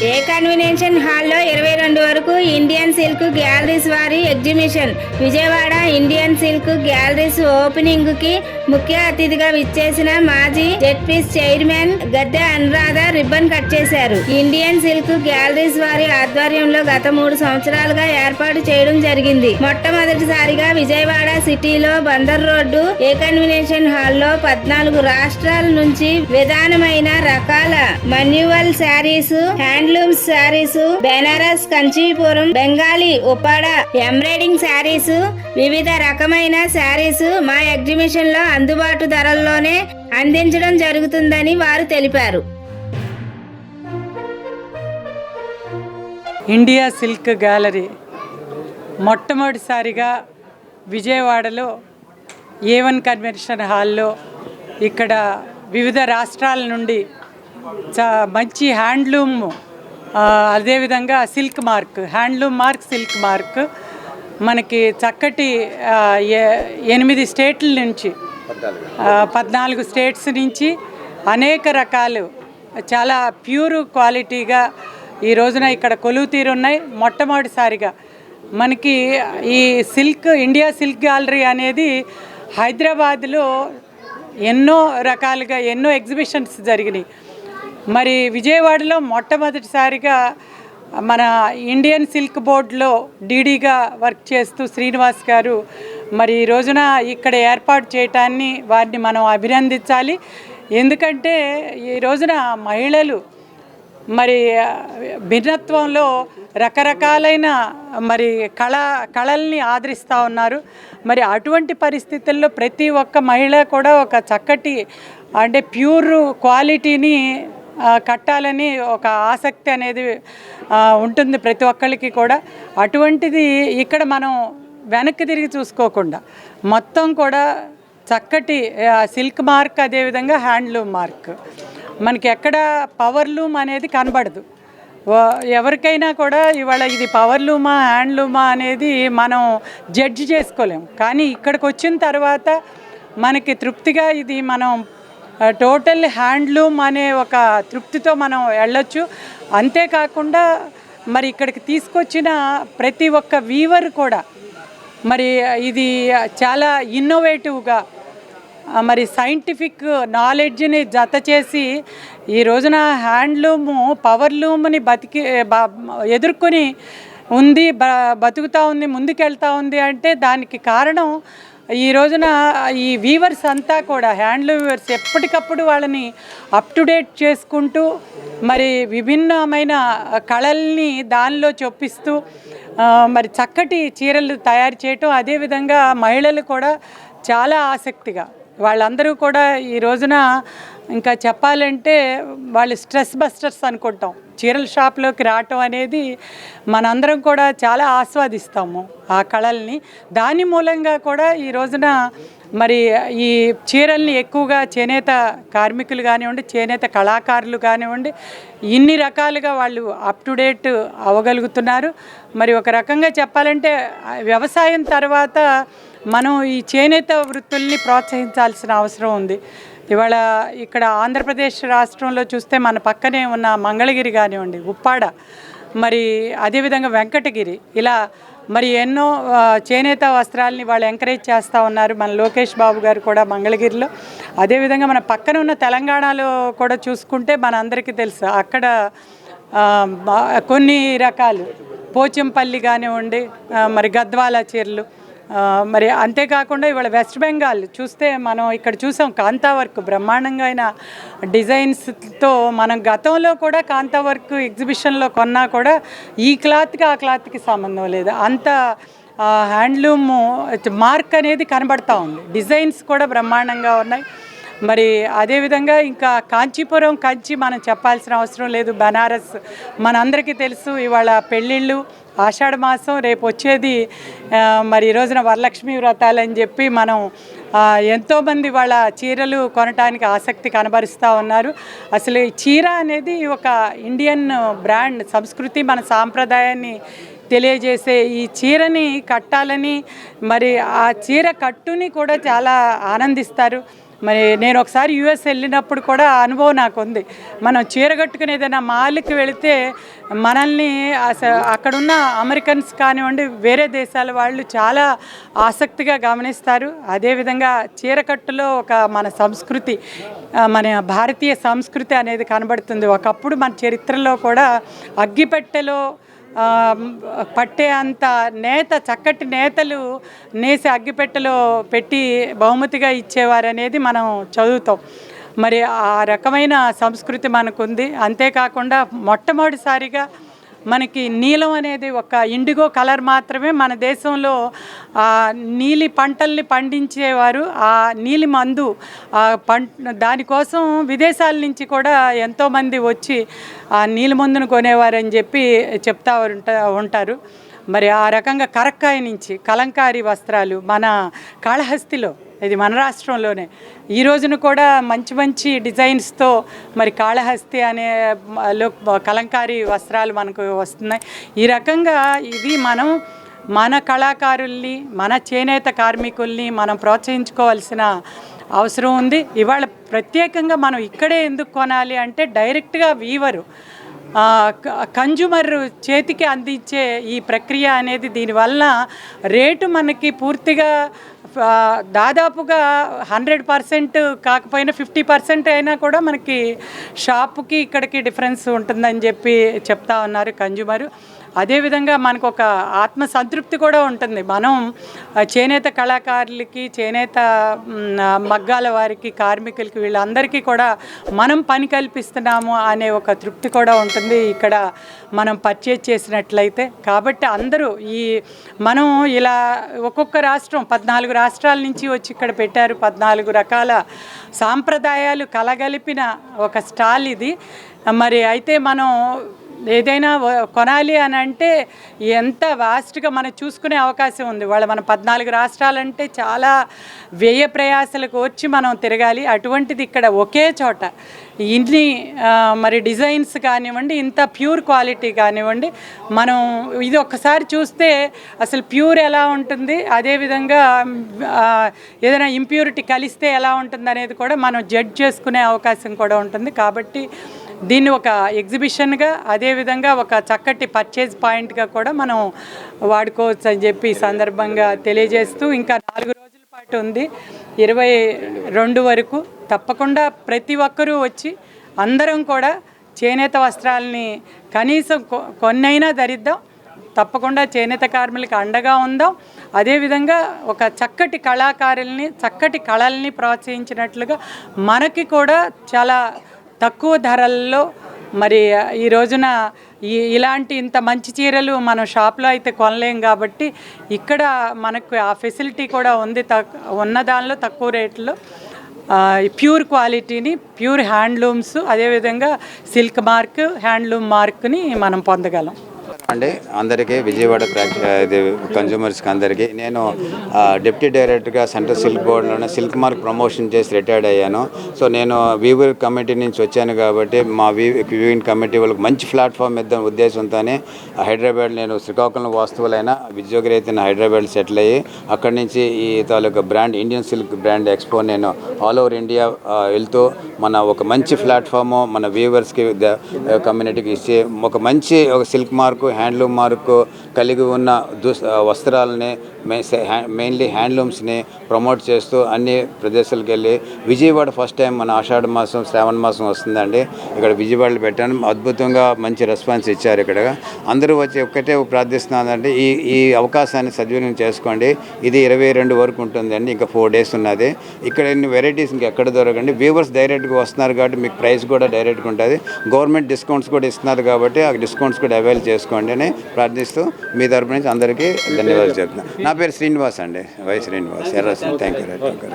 ఏ convention హాల్లో 22 వరకు Indian silk galleries వారి exhibition. Vijayawada Indian silk galleries opening కి ముఖ్య అతిథిగా విచ్చేసిన మాజీ ZPs chairman Gadde Anuradha ribbon cut చేశారు. ఇండియన్ సిల్క్ గ్యాలరీస్ వారి ఆధ్వర్యంలో గత 3 సంవత్సరాలుగా ఏర్పాటు చేయడం జరిగింది. మొట్టమొదటిసారిగా విజయవాడ సిటీలో బందర్ రోడ్డు ఏ కన్వెన్షన్ హాల్లో 14 రాష్ట్రాల నుంచి విధానమైన రకాల manual sarees, handloom sarees, Banaras, Kanchipuram, Bengali, Uppada, embroidering sarees, వివిధ రకమైన శారీస్ మా ఎగ్జిబిషన్ లో అందుబాటు ధరల్లోనే అందించడం జరుగుతుందని వారు తెలిపారు. ఇండియా సిల్క్ గ్యాలరీ మొట్టమొదటిసారిగా విజయవాడలో A1 కన్వెన్షన్ హాల్లో ఇక్కడ వివిధ రాష్ట్రాల నుండి మంచి హ్యాండ్లూమ్, అదేవిధంగా silk mark, handloom mark, silk mark మనకి చక్కటి 8 స్టేట్ల నుంచి 14 స్టేట్స్ నుంచి అనేక రకాలు చాలా ప్యూర్ క్వాలిటీగా ఈ రోజున ఇక్కడ కొలువు తీరున్నాయి. మొట్టమొదటిసారిగా మనకి ఈ ఇండియా సిల్క్ గ్యాలరీ అనేది హైదరాబాద్లో ఎన్నో రకాలుగా ఎన్నో ఎగ్జిబిషన్స్ జరిగినాయి. మరి విజయవాడలో మొట్టమొదటిసారిగా మన ఇండియన్ సిల్క్ బోర్డులో డీడీగా వర్క్ చేస్తూ శ్రీనివాస్ గారు మరి ఈ రోజున ఇక్కడ ఏర్పాటు చేయటాన్ని వారిని మనం అభినందించాలి. ఎందుకంటే ఈ రోజున మహిళలు మరి భిన్నత్వంలో రకరకాలైన మరి కళల్ని ఆదరిస్తూ ఉన్నారు. మరి అటువంటి పరిస్థితుల్లో ప్రతి ఒక్క మహిళ కూడా ఒక చక్కటి అంటే ప్యూర్ క్వాలిటీని కట్టాలని ఒక ఆసక్తి అనేది ఉంటుంది ప్రతి ఒక్కరికి కూడా. అటువంటిది ఇక్కడ మనం వెనక్కి తిరిగి చూసుకోకుండా మొత్తం కూడా చక్కటి సిల్క్ మార్క్, అదేవిధంగా హ్యాండ్లూమ్ మార్క్ మనకి ఎక్కడ పవర్లూమ్ అనేది కనబడదు. ఎవరికైనా కూడా ఇవాళ ఇది పవర్లూమా హ్యాండ్లూమా అనేది మనం జడ్జి చేసుకోలేం. కానీ ఇక్కడికి వచ్చిన తర్వాత మనకి తృప్తిగా ఇది మనం టోటల్ హ్యాండ్లూమ్ అనే ఒక తృప్తితో మనం వెళ్ళొచ్చు. అంతేకాకుండా మరి ఇక్కడికి తీసుకొచ్చిన ప్రతి ఒక్క వీవర్ కూడా మరి ఇది చాలా ఇన్నోవేటివ్గా మరి సైంటిఫిక్ నాలెడ్జ్ని జత చేసి ఈ రోజున హ్యాండ్లూము పవర్లూమ్ని ఎదుర్కొని ఉంది, బతుకుతూ ఉంది, ముందుకెళ్తూ ఉంది అంటే దానికి కారణం ఈ రోజున ఈ వీవర్స్ అంతా కూడా హ్యాండ్లూమ్ వీవర్స్ ఎప్పటికప్పుడు వాళ్ళని అప్ టు డేట్ చేసుకుంటూ మరి విభిన్నమైన కళల్ని దానిలో చొప్పిస్తూ మరి చక్కటి చీరలు తయారు చేయటం, అదేవిధంగా మహిళలు కూడా చాలా ఆసక్తిగా వాళ్ళందరూ కూడా ఈ రోజున ఇంకా చెప్పాలంటే వాళ్ళు స్ట్రెస్ బస్టర్స్ అనుకుంటాం. చీరల షాప్లోకి రావటం అనేది మనందరం కూడా చాలా ఆస్వాదిస్తాము ఆ కళల్ని. దాని మూలంగా కూడా ఈ రోజున మరి ఈ చీరల్ని ఎక్కువగా చేనేత కార్మికులు కానివ్వండి, చేనేత కళాకారులు కానివ్వండి, ఇన్ని రకాలుగా వాళ్ళు అప్ టు డేట్ అవ్వగలుగుతున్నారు. మరి ఒక రకంగా చెప్పాలంటే వ్యవసాయం తర్వాత మనం ఈ చేనేత వృత్తుల్ని ప్రోత్సహించాల్సిన అవసరం ఉంది. ఇవాళ ఇక్కడ ఆంధ్రప్రదేశ్ రాష్ట్రంలో చూస్తే మన పక్కనే ఉన్న మంగళగిరి కానివ్వండి, ఉప్పాడ, మరి అదేవిధంగా వెంకటగిరి, ఇలా మరి ఎన్నో చేనేత వస్త్రాలని వాళ్ళు ఎంకరేజ్ చేస్తూ ఉన్నారు. మన లోకేష్ బాబు గారు కూడా మంగళగిరిలో. అదేవిధంగా మన పక్కన ఉన్న తెలంగాణలో కూడా చూసుకుంటే మన అందరికీ తెలుసు అక్కడ కొన్ని రకాలు పోచంపల్లి కానివ్వండి, మరి గద్వాల చీరలు, మరి అంతేకాకుండా ఇవాళ వెస్ట్ బెంగాల్ చూస్తే మనం ఇక్కడ చూసాం కాంతా వర్క్ బ్రహ్మాండంగా అయిన డిజైన్స్తో. మనం గతంలో కూడా కాంతా వర్క్ ఎగ్జిబిషన్లో కొన్నా కూడా ఈ క్లాత్కి ఆ క్లాత్కి సంబంధం లేదు. అంత హ్యాండ్లూమ్ మార్క్ అనేది కనబడతా ఉంది. డిజైన్స్ కూడా బ్రహ్మాండంగా ఉన్నాయి. మరి అదేవిధంగా ఇంకా కాంచీపురం కంచి మనం చెప్పాల్సిన అవసరం లేదు. బనారస్ మనందరికీ తెలుసు. ఇవాళ పెళ్ళిళ్ళు, ఆషాఢ మాసం, రేపు వచ్చేది మరి ఈ రోజున వరలక్ష్మి వ్రతాలని చెప్పి మనం ఎంతోమంది వాళ్ళ చీరలు కొనటానికి ఆసక్తి కనబరుస్తూ ఉన్నారు. అసలు ఈ చీర అనేది ఒక ఇండియన్ బ్రాండ్, సంస్కృతి, మన సాంప్రదాయాన్ని తెలియజేసే ఈ చీరని కట్టాలని మరి ఆ చీర కట్టుని కూడా చాలా ఆనందిస్తారు. మరి నేను ఒకసారి యుఎస్ వెళ్ళినప్పుడు కూడా ఆ అనుభవం నాకు ఉంది. మనం చీర కట్టుకుని ఏదైనా మాల్కి వెళితే మనల్ని అక్కడున్న అమెరికన్స్ కానివ్వండి, వేరే దేశాల వాళ్ళు చాలా ఆసక్తిగా గమనిస్తారు. అదేవిధంగా చీరకట్టులో ఒక మన సంస్కృతి, మన భారతీయ సంస్కృతి అనేది కనబడుతుంది. ఒకప్పుడు మన చరిత్రలో కూడా అగ్గిపెట్టెలో పట్టే అంత నేత, చక్కటి నేతలు నేసి అగ్గిపెట్టెలో పెట్టి బహుమతిగా ఇచ్చేవారు అనేది మనం చదువుతాం. మరి ఆ రకమైన సంస్కృతి మనకుంది. అంతేకాకుండా మొట్టమొదటిసారిగా మనకి నీలం అనేది ఒక ఇండిగో కలర్ మాత్రమే మన దేశంలో నీలి పంటల్ని పండించేవారు. ఆ నీలి మందు దానికోసం విదేశాల నుంచి కూడా ఎంతోమంది వచ్చి ఆ నీలి మందును కొనేవారని చెప్పి చెప్తా ఉంటారు. మరి ఆ రకంగా కరక్కాయ నుంచి కలంకారీ వస్త్రాలు మన కాళహస్తిలో, ఇది మన రాష్ట్రంలోనే ఈ రోజున కూడా మంచి మంచి డిజైన్స్తో మరి కాళహస్తి అనే కలంకారీ వస్త్రాలు మనకు వస్తున్నాయి. ఈ రకంగా ఇది మన కళాకారుల్ని, మన చేనేత కార్మికుల్ని మనం ప్రోత్సహించుకోవాల్సిన అవసరం ఉంది. ఇవాళ ప్రత్యేకంగా మనం ఇక్కడే ఎందుకు కొనాలి అంటే డైరెక్ట్గా వీవరు, కన్జ్యూమర్ చేతికి అందించే ఈ ప్రక్రియ అనేది దీనివల్ల రేటు మనకి పూర్తిగా దాదాపుగా 100% కాకపోయినా 50% అయినా కూడా మనకి షాపుకి ఇక్కడికి డిఫరెన్స్ ఉంటుందని చెప్పి చెప్తా ఉన్నారు కన్జ్యూమరు. అదేవిధంగా మనకు ఒక ఆత్మసంతృప్తి కూడా ఉంటుంది. మనం చేనేత కళాకారులకి, చేనేత మగ్గాల వారికి, కార్మికులకి, వీళ్ళందరికీ కూడా మనం పని కల్పిస్తున్నాము అనే ఒక తృప్తి కూడా ఉంటుంది ఇక్కడ మనం పర్చేజ్ చేసినట్లయితే. కాబట్టి అందరూ మనం ఇలా ఒక్కొక్క రాష్ట్రం 14 రాష్ట్రాల నుంచి వచ్చి ఇక్కడ పెట్టారు. 14 రకాల సాంప్రదాయాలు కలగలిపిన ఒక స్టాల్ ఇది. మరి అయితే మనం ఏదైనా కొనాలి అని అంటే ఎంత వాస్ట్గా మనం చూసుకునే అవకాశం ఉంది. మన 14 రాష్ట్రాలంటే చాలా వ్యయ ప్రయాసలకు వచ్చి మనం తిరగాలి. అటువంటిది ఇక్కడ ఒకే చోట ఇన్ని మరి డిజైన్స్ కానివ్వండి, ఇంత ప్యూర్ క్వాలిటీ కానివ్వండి, మనం ఇది ఒక్కసారి చూస్తే అసలు ప్యూర్ ఎలా ఉంటుంది, అదేవిధంగా ఏదైనా ఇంప్యూరిటీ కలిస్తే ఎలా ఉంటుంది అనేది కూడా మనం జడ్జ్ చేసుకునే అవకాశం కూడా ఉంటుంది. కాబట్టి దీన్ని ఒక ఎగ్జిబిషన్గా, అదేవిధంగా ఒక చక్కటి పర్చేజ్ పాయింట్గా కూడా మనం వాడుకోవచ్చు అని చెప్పి ఈ సందర్భంగా తెలియజేస్తూ, ఇంకా 4 రోజుల పాటు ఉంది, 22 వరకు. తప్పకుండా ప్రతి ఒక్కరూ వచ్చి అందరం కూడా చేనేత వస్త్రాలని కనీసం కొన్నైనా ధరిద్దాం. తప్పకుండా చేనేత కార్మికులకు అండగా ఉందాం. అదేవిధంగా ఒక చక్కటి కళాకారుల్ని, చక్కటి కళల్ని ప్రోత్సహించినట్లుగా మనకి కూడా చాలా తక్కువ ధరల్లో మరి ఈ రోజున ఇలాంటి ఇంత మంచి చీరలు మనం షాప్లో అయితే కొనలేం. కాబట్టి ఇక్కడ మనకు ఆ ఫెసిలిటీ కూడా ఉంది. ఉన్న దానిలో తక్కువ రేట్లో ప్యూర్ క్వాలిటీని, ప్యూర్ హ్యాండ్లూమ్స్, అదేవిధంగా సిల్క్ మార్క్, హ్యాండ్లూమ్ మార్క్ని మనం పొందగలం. అండి అందరికీ, విజయవాడ కన్జ్యూమర్స్కి అందరికీ, నేను డిప్యూటీ డైరెక్టర్గా సెంట్రల్ సిల్క్ బోర్డులోనే సిల్క్ మార్క్ ప్రమోషన్ చేసి రిటైర్డ్ అయ్యాను. సో నేను వీవర్ కమిటీ నుంచి వచ్చాను కాబట్టి మా వీవింగ్ కమిటీ వాళ్ళకి మంచి ప్లాట్ఫామ్ ఇద్దాం ఉద్దేశంతోనే హైదరాబాద్, నేను శ్రీకాకుళం వాస్తువులైన ఉద్యోగరీత్యా హైదరాబాద్ సెటిల్ అయ్యి అక్కడి నుంచి ఈ తాలూకా brand Indian silk brand expo నేను ఆల్ ఓవర్ ఇండియా వెళ్తూ ఒక మంచి ప్లాట్ఫాము మన వీవర్స్కి కమ్యూనిటీకి ఇచ్చి ఒక సిల్క్ మార్క్, హ్యాండ్లూమ్ మార్కు కలిగి ఉన్న వస్త్రాలని, మెయిన్లీ హ్యాండ్లూమ్స్ని ప్రమోట్ చేస్తూ అన్ని ప్రదేశాలకు వెళ్ళి విజయవాడ ఫస్ట్ టైం మన ఆషాఢ మాసం, శ్రావణ మాసం వస్తుందండి, ఇక్కడ విజయవాడలో పెట్టాను. అద్భుతంగా మంచి రెస్పాన్స్ ఇచ్చారు. ఇక్కడ అందరూ వచ్చి ఒక్కటే ప్రార్థిస్తున్నానండి, ఈ అవకాశాన్ని సద్వినియోగం చేసుకోండి. ఇది 22 వరకు ఉంటుందండి, ఇంకా 4 days ఉన్నది. ఇక్కడ ఇన్ని వెరైటీస్ ఇంకెక్కడ దొరకండి. వ్యూవర్స్ డైరెక్ట్గా వస్తున్నారు కాబట్టి మీకు ప్రైస్ కూడా డైరెక్ట్గా ఉంటుంది. గవర్నమెంట్ డిస్కౌంట్స్ కూడా ఇస్తున్నారు కాబట్టి ఆ డిస్కౌంట్స్ కూడా అవైల్ చేసుకోండి అని ప్రార్థిస్తూ మీ తరపు నుంచి అందరికీ ధన్యవాదాలు చెప్తున్నాను. నా పేరు శ్రీనివాస్ అండి, వై శ్రీనివాస్, ఎర్రస్. Thank you.